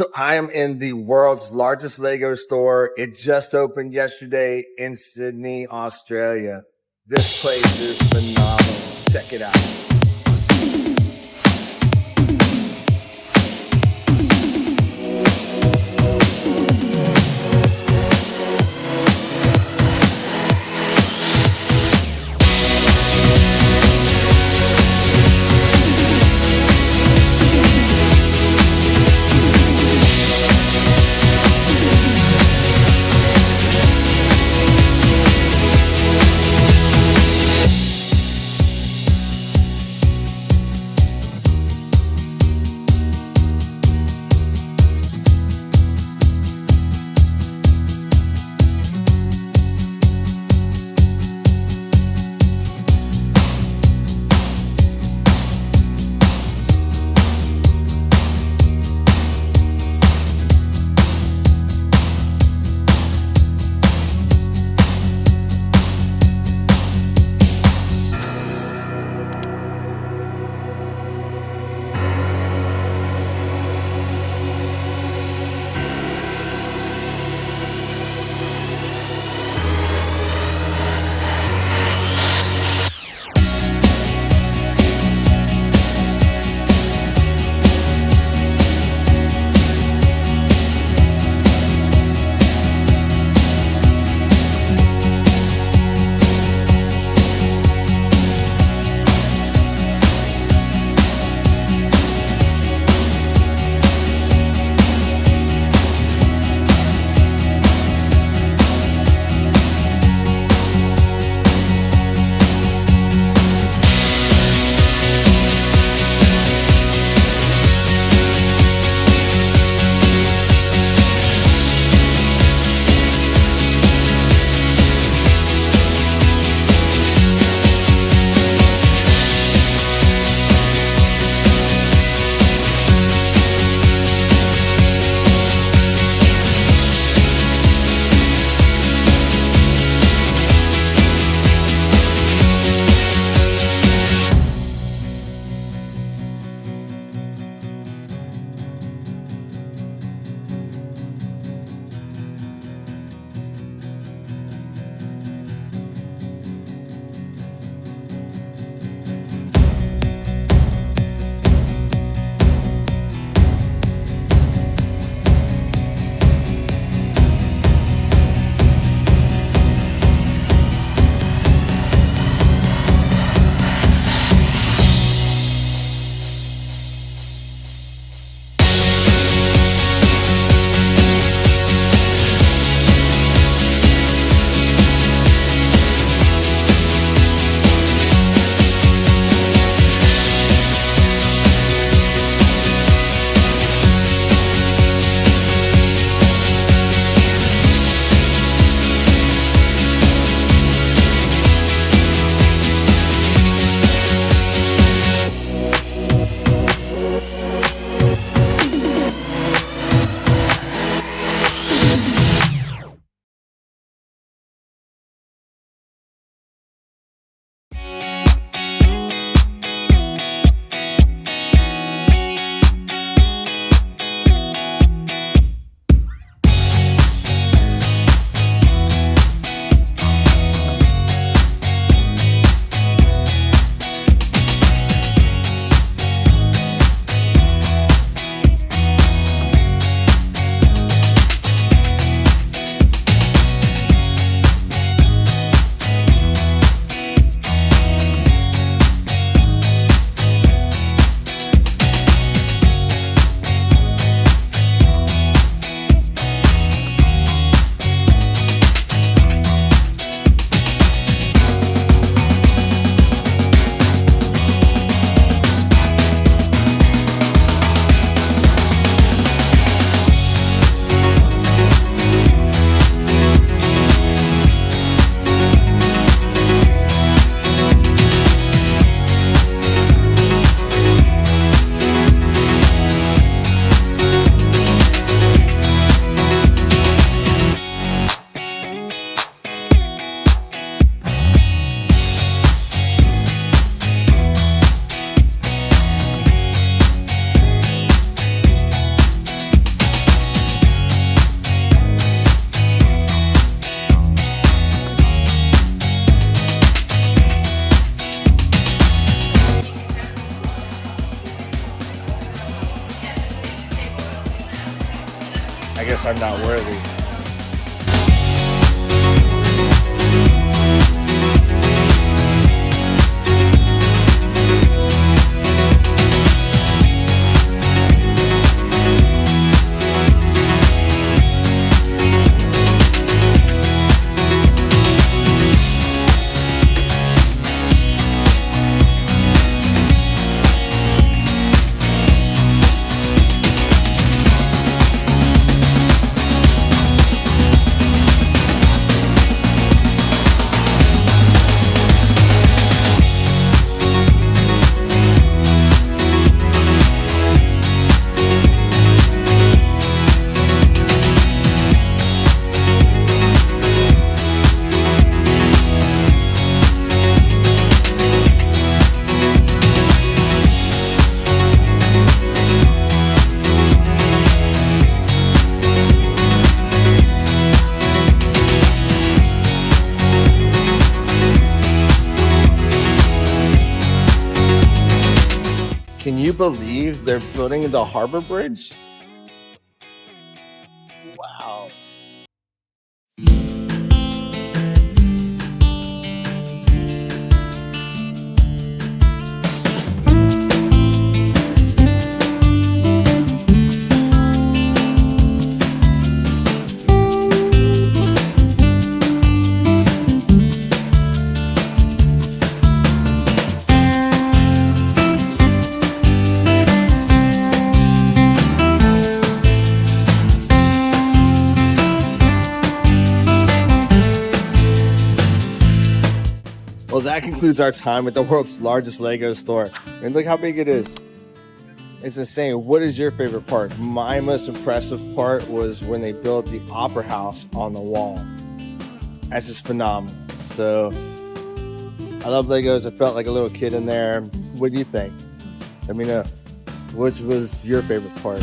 So I am in the world's largest Lego store. It just opened yesterday in Sydney, Australia. This place is phenomenal. Check it out. guess I'm not worthy. Can you believe they're building the Harbour Bridge? Wow. Well, that concludes our time at the world's largest Lego store. And look how big it is. It's insane. What is your favorite part? My most impressive part was when they built the opera house on the wall. That's just phenomenal. So I love Legos. I felt like a little kid in there. What do you think? Let me know. Which was your favorite part?